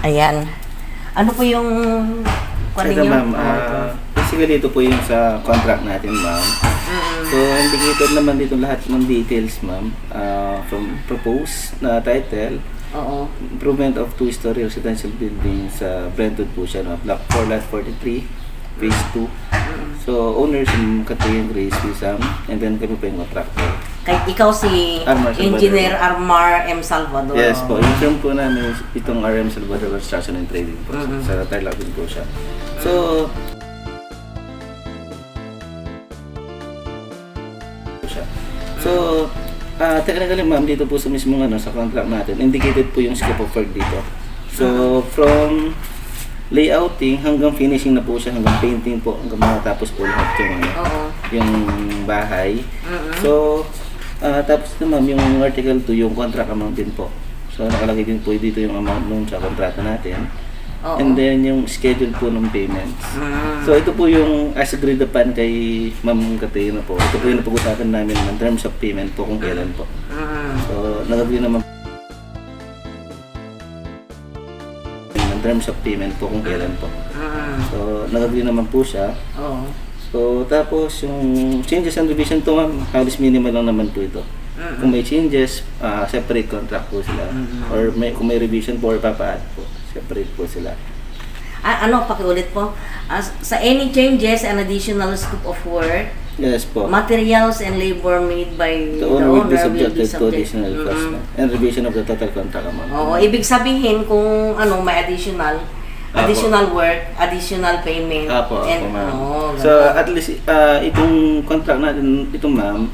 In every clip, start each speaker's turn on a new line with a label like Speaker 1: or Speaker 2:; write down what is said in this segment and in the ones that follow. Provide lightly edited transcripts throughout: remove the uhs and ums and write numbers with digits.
Speaker 1: Ayan. Ano po yung
Speaker 2: Ito ma'am, basically ito po yung sa contract natin ma'am. So indicated naman dito lahat ng details ma'am, from proposed na title,
Speaker 1: Oo.
Speaker 2: improvement of two-story residential building sa Brentwood po siya, no? Block 4 lot 43, phase 2. So owners yung Catherine Grace Wisam, and then kami po yung contractor.
Speaker 1: Kahit ikaw si
Speaker 2: Armar Salvador.
Speaker 1: Engineer Armar M. Salvador.
Speaker 2: Yes po, yung term po namin itong RM Salvador Construction and Trading po, sa Tarlac din po siya. So, technically ma'am, dito po sa mismong sa contract natin, indicated po yung scope of work dito. So, from layouting hanggang finishing na po siya, hanggang painting po, hanggang matapos po lahat yung bahay. So, tapos na ma'am, yung article 2, yung contract amount din po. So, nakalagay din po dito yung amount nung sa kontrata natin. And then, yung schedule po ng payments. So, ito po yung as agreed upon kay Ma'am Katrina po. Ito po yung napag-usapan namin in terms of payment po kung kailan po. So, nag-agree naman in terms of payment po kung kailan po. So, nag-agree naman po siya. So, tapos yung changes and revision to ma'am, halos minimal lang naman po ito. Kung may changes, separate contract po sila. Or kung may revision po or papa-add po, separate po sila.
Speaker 1: Pakiulit po. Sa any changes and additional scope of work,
Speaker 2: Yes po.
Speaker 1: materials and labor made by
Speaker 2: The owner will be subjected to additional cost and revision of the total contract amount.
Speaker 1: Oo, ibig sabihin kung may additional work, additional payment.
Speaker 2: Ma'am. So at least itong contract natin, itong ma'am,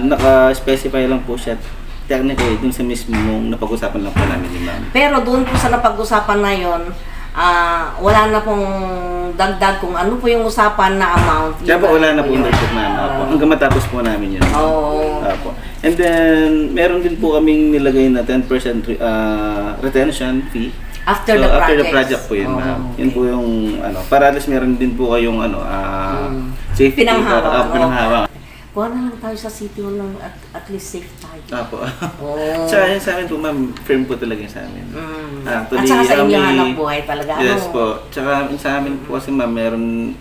Speaker 2: naka-specify lang po siya technically dun sa mismong napag-usapan lang po namin ni ma'am.
Speaker 1: Pero doon po sa napag-usapan na yon, wala na pong dagdag kung ano po yung usapan na amount.
Speaker 2: Kaya po wala na po yung dagdag na hanggang matapos po namin yun. And then, meron din po kaming nilagay na 10% retention fee.
Speaker 1: After
Speaker 2: the project po yun, ma'am. Yun po yung para at least meron din po kayong safety. Pinanghawak.
Speaker 1: Kuha na lang tayo sa city hall lang at least safe tayo.
Speaker 2: Tsaka yun sa amin po, ma'am, firm po talaga yun sa amin.
Speaker 1: At saka sa inyo hanap buhay talaga.
Speaker 2: Yes po. Tsaka sa amin po kasi ma'am, meron,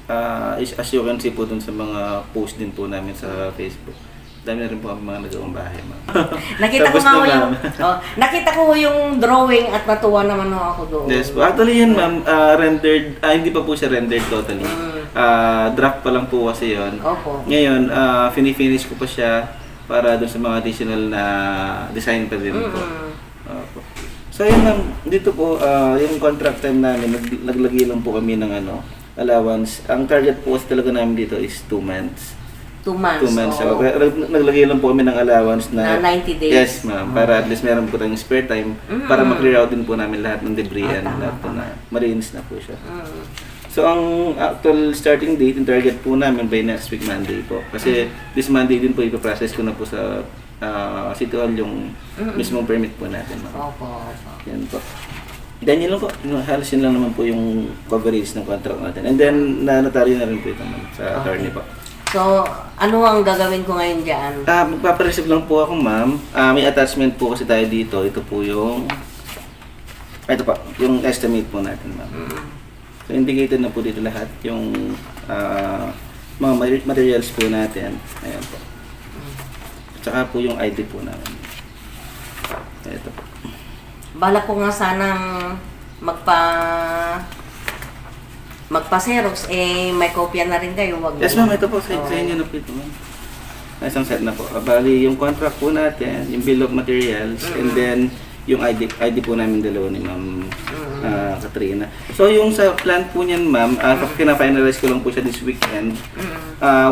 Speaker 2: as you can see po dun sa mga post din po namin sa Facebook. Dami na rin po ang mga nagawang bahay, ma'am.
Speaker 1: Nakita ko yung drawing at natuwa naman ako doon.
Speaker 2: Yes po. Actually yan, ma'am, rendered, hindi pa po siya rendered totally. Draft pa lang po kasi yun. Ngayon, finish ko pa siya para doon sa mga additional na design pa din po. So yun ma'am, dito po, yung contract time namin, naglagay lang po kami ng allowance. Ang target po kasi talaga namin dito is 2 months.
Speaker 1: 2 months.
Speaker 2: 2 months. So, naglagay lang po kami ng allowance na
Speaker 1: 90 days.
Speaker 2: Yes, ma'am. Para at least meron po tayong spare time para ma-clear out din po namin lahat ng debris and lahat po na marinis na po siya. So, ang actual starting date, yung target po namin by next week Monday po. Kasi this Monday din po ipaprocess ko na po sa City Hall yung mismong permit po natin, ma'am. Yan po. Then yun lang po. Halos yun lang naman po yung coverage ng contract natin. And then, na-notaryo na rin po ito, ma'am, sa attorney po.
Speaker 1: So, ano ang gagawin ko ngayon dyan?
Speaker 2: Magpapareceive lang po ako, ma'am. May attachment po kasi tayo dito. Ito po yung yung estimate po natin, ma'am. So, indicated na po dito lahat yung mga materials po natin. Ayan po. At saka po yung ID po namin. Ito po.
Speaker 1: Balak ko nga sanang magpa-Xerox, may kopya na rin kayo, wag
Speaker 2: Yes ma'am, ito po sa inyo na po ito, ma'am. Isang set na po. Bali, yung contract po natin, yung bill of materials, and then yung ID po namin dalawa ni Ma'am Katrina. So yung sa plan po niyan, ma'am, kina-finalize ko lang po siya this weekend.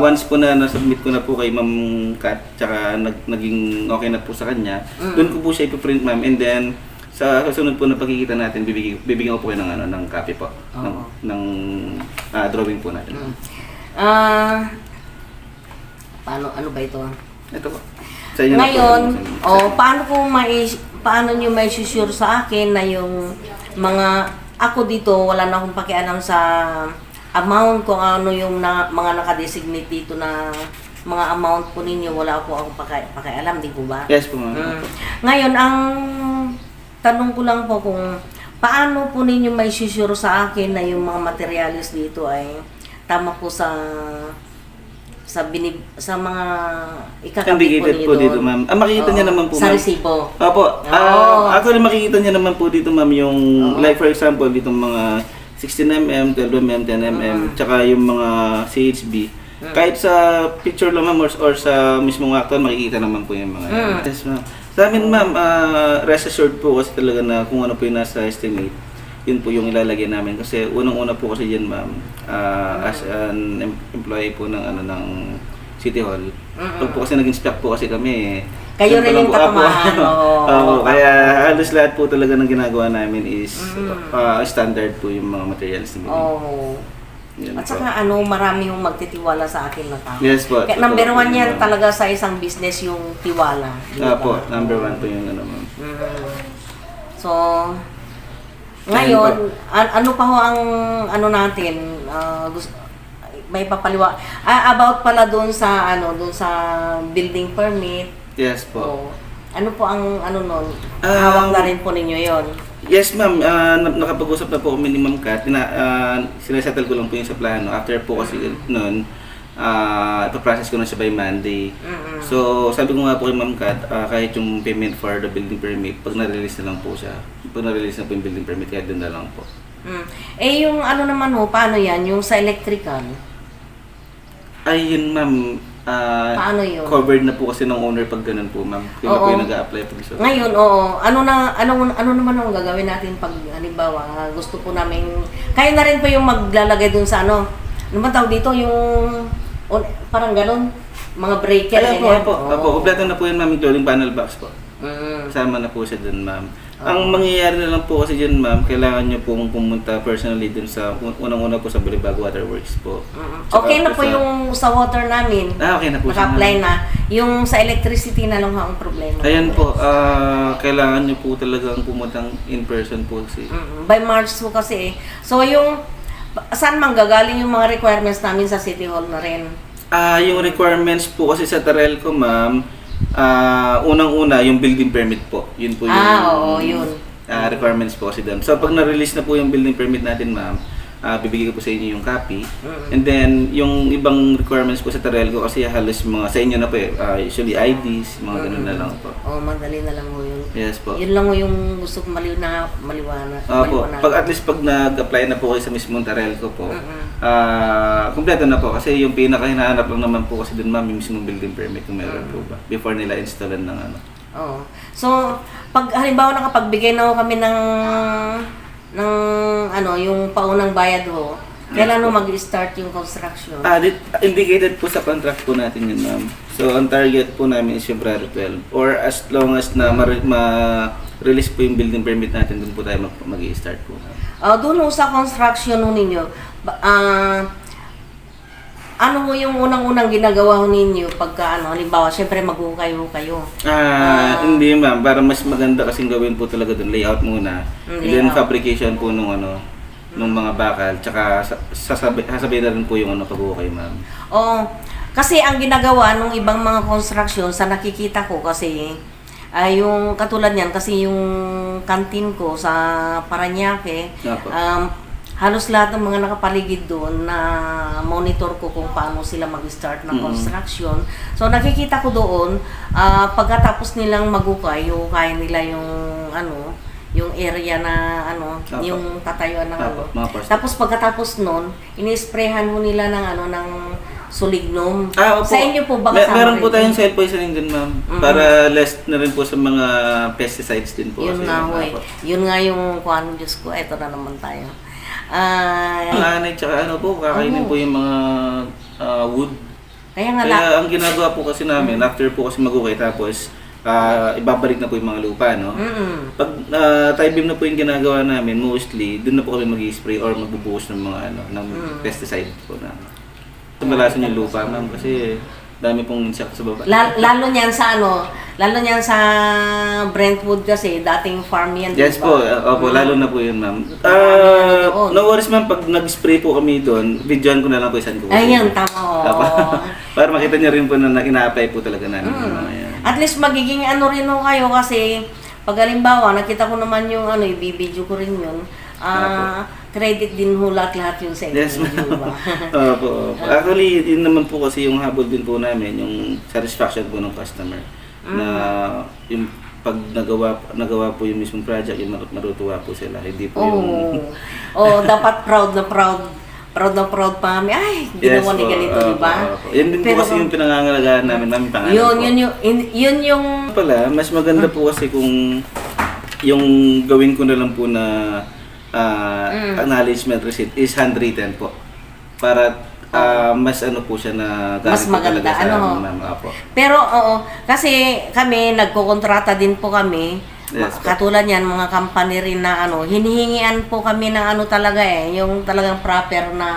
Speaker 2: Once po na na-submit ko na po kay Ma'am Kat, tsaka naging okay na po sa kanya, doon ko po siya ipiprint, ma'am, and then sa kasunod po na pagkikita natin, bibigyan ko po kayo ng copy po ng drawing po natin.
Speaker 1: Ano ba ito?
Speaker 2: Ito po. Sa inyo
Speaker 1: ngayon,
Speaker 2: na po.
Speaker 1: paano nyo may sure sa akin na yung mga, ako dito, wala na akong pakialam sa amount kung ano yung mga nakadesignate dito na mga amount po ninyo, wala po akong pakialam, di po ba?
Speaker 2: Yes po, ma'am.
Speaker 1: Ngayon, ang tanong ko lang po kung paano po ninyo may sure sa akin na yung mga materials dito ay tama po sa mga ikakabit po
Speaker 2: Indicated
Speaker 1: ninyo
Speaker 2: po dito,
Speaker 1: doon?
Speaker 2: ma'am. Makikita niya naman po,
Speaker 1: Sa
Speaker 2: ma'am.
Speaker 1: resibo?
Speaker 2: Opo.
Speaker 1: Oh.
Speaker 2: Actually, makikita niya naman po dito, ma'am, yung, like for example, dito mga 16mm, 12mm, 10mm, tsaka yung mga CHB. Kahit sa picture lang, ma'am, or sa mismong actual, makikita naman po yung mga yan. Yes, ma'am. Sa amin, ma'am, rest assured po kasi talaga na kung ano po yung nasa estimate, yun po yung ilalagay namin. Kasi unang-una po kasi yan, ma'am, as an employee po ng City Hall. Pag po kasi nag-inspect po kasi kami,
Speaker 1: Kayo rin yung tatamaan.
Speaker 2: Kaya halos lahat po talaga ng ginagawa namin is standard po yung mga materials na
Speaker 1: At saka marami yung magtitiwala sa akin na tao.
Speaker 2: Yes po.
Speaker 1: Kaya number one yan talaga sa isang business yung tiwala.
Speaker 2: Po, number one po yung ma'am.
Speaker 1: So, ngayon, ano pa ho ang natin, may papaliwa. About pala doon sa building permit.
Speaker 2: Yes po.
Speaker 1: Ano po ang nun? Hawak na rin po ninyo yon.
Speaker 2: Yes, ma'am. Nakapag-usap na po kami ni Ma'am Kat. Sinasettle ko lang po yung sa plano. After po kasi noon, ipaprocess ko na siya by Monday. So, sabi ko nga po kay Ma'am Kat, kahit yung payment for the building permit, pag na-release na lang po siya. Pag na-release na po yung building permit, kaya doon na lang po.
Speaker 1: Yung naman ho, paano yan? Yung sa electrical?
Speaker 2: Ay, yun, ma'am.
Speaker 1: Paano yun?
Speaker 2: Covered na po kasi ng owner pag ganun po, ma'am. Yun na po yung nag-a-apply po.
Speaker 1: Ngayon, ano naman ang gagawin natin pag halimbawa gusto po namin, kayo na rin po yung maglalagay dun sa ano ba tawag dito, yung parang ganun, mga breaker.
Speaker 2: Ayan po. Kompleto na po yun, ma'am, including panel box po. Kasama na po siya dun, ma'am. Ang mangyayari na lang po kasi dyan, ma'am, kailangan nyo pong pumunta personally dun sa unang-una po sa Bulibag Waterworks po.
Speaker 1: Okay na po yung sa water namin.
Speaker 2: Okay na po siya.
Speaker 1: Naka-apply na. Yung sa electricity na lang ang problema.
Speaker 2: Ayan po, kailangan nyo po talagang pumuntang in person po kasi.
Speaker 1: By March po kasi So saan manggagaling yung mga requirements namin sa City Hall na rin?
Speaker 2: Yung requirements po kasi sa Tarelco, ma'am, unang-una yung building permit po. Yun po yung
Speaker 1: yun.
Speaker 2: Requirements po kasi doon. So pag na-release na po yung building permit natin, ma'am, bibigay ko po sa inyo yung copy. And then yung ibang requirements po sa Tarelco kasi halos mga sa inyo na po usually IDs, mga ganun na lang po.
Speaker 1: Madali na lang mo yun.
Speaker 2: Yes po.
Speaker 1: Yun lang mo yung gusto ko maliwanag.
Speaker 2: Pag at least pag nag-apply na po kayo sa mismong Tarelco po, kompleto na po kasi yung pinaka-hinahanap lang naman po kasi dun, ma'am, yung mismong building permit kung meron po ba before nila installan ng
Speaker 1: So, pag halimbawa nakapagbigay na kami ng yung paunang bayad ho, kailan mo mag-start yung construction?
Speaker 2: Indicated po sa contract po natin yun, ma'am. So, ang target po namin is February 12. Or as long as na ma-release po yung building permit natin, dun po tayo mag-i-start po.
Speaker 1: Doon sa construction ho ninyo, ano mo yung unang-unang ginagawa ho ninyo pagka halimbawa, syempre mag-ukay kayo.
Speaker 2: Hindi, ma'am. Para mas maganda kasing gawin po talaga dun, layout muna. And then fabrication po nung mga bakal. Tsaka sasabihin na rin po yung pag-ukay, ma'am.
Speaker 1: Kasi ang ginagawa nung ibang mga construction sa nakikita ko kasi yung katulad niyan kasi yung kantin ko sa Parañaque, halos lahat ng mga nakapaligid doon na monitor ko kung paano sila mag-start ng construction. So nakikita ko doon, pagkatapos nilang magukay, ukay nila yung area na yung tatayuan ng Tapos pagkatapos noon, ini-sprayhan mo nila ng Solignum. Sa inyo po ba kasama
Speaker 2: meron po tayong soil poisoning din, ma'am. Para less na rin po sa mga pesticides din po.
Speaker 1: Yun nga yung kuhan, Diyos ko, eto na naman tayo.
Speaker 2: Anay, tsaka kakainin po yung mga wood.
Speaker 1: Kaya
Speaker 2: ang ginagawa po kasi namin, after po kasi mag-ukay, tapos ibabalik na po yung mga lupa, no? Pag tie-beam na po yung ginagawa namin, mostly, doon na po kami mag-spray or magbubuhos ng mga ng pesticide po na. Tumalasan yung lupa, ma'am, kasi dami pong insect sa baba.
Speaker 1: Lalo niyan sa Brentwood kasi, dating farm yan.
Speaker 2: Yes po, lalo na po yun, ma'am. No worries, ma'am, pag nag-spray po kami doon, videoan ko na lang po isang ko.
Speaker 1: Ayan, tama.
Speaker 2: Para makita niyo rin po na ina-apply po talaga namin yung mga yan.
Speaker 1: At least magiging rin kayo kasi pag halimbawa, nakita ko naman yung ano, ibibidyo ko rin yun, credit din ho lahat yun sa inyo.
Speaker 2: Yes, ma'am.
Speaker 1: di ba?
Speaker 2: Opo. Actually, yun naman po kasi yung habol din po namin, yung satisfaction po ng customer. Na yung pag nagawa po yung mismong project, yung marutuwa po sila. Hindi po yung...
Speaker 1: Dapat proud na proud pa kami. Ay, ginawa ni ganito, di ba?
Speaker 2: Yan din po kasi yung pinangangalagaan namin pangalan
Speaker 1: Yun yung...
Speaker 2: Pala, mas maganda po kasi kung yung gawin ko na lang po na acknowledgement receipt is handwritten po. Para mas ano po siya na gamit
Speaker 1: Mas maganda,
Speaker 2: po talaga sa
Speaker 1: ano?
Speaker 2: ma'am. Apo.
Speaker 1: Pero kasi kami, nagkokontrata din po kami.
Speaker 2: Yes, po.
Speaker 1: Katulad yan, mga company rin na ano, hinihingian po kami ng ano talaga yung talagang proper na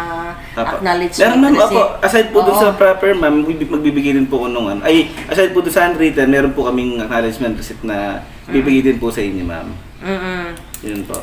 Speaker 2: Apo.
Speaker 1: acknowledgement.
Speaker 2: Meron ma'am,
Speaker 1: receipt.
Speaker 2: ako, aside po dun
Speaker 1: Oo.
Speaker 2: sa proper ma'am, magbibigay din po ko nung ano. Ay, aside po dun sa handwritten, meron po kaming acknowledgement receipt na bibigay din po sa inyo ma'am.
Speaker 1: Mm-mm.
Speaker 2: Yun po.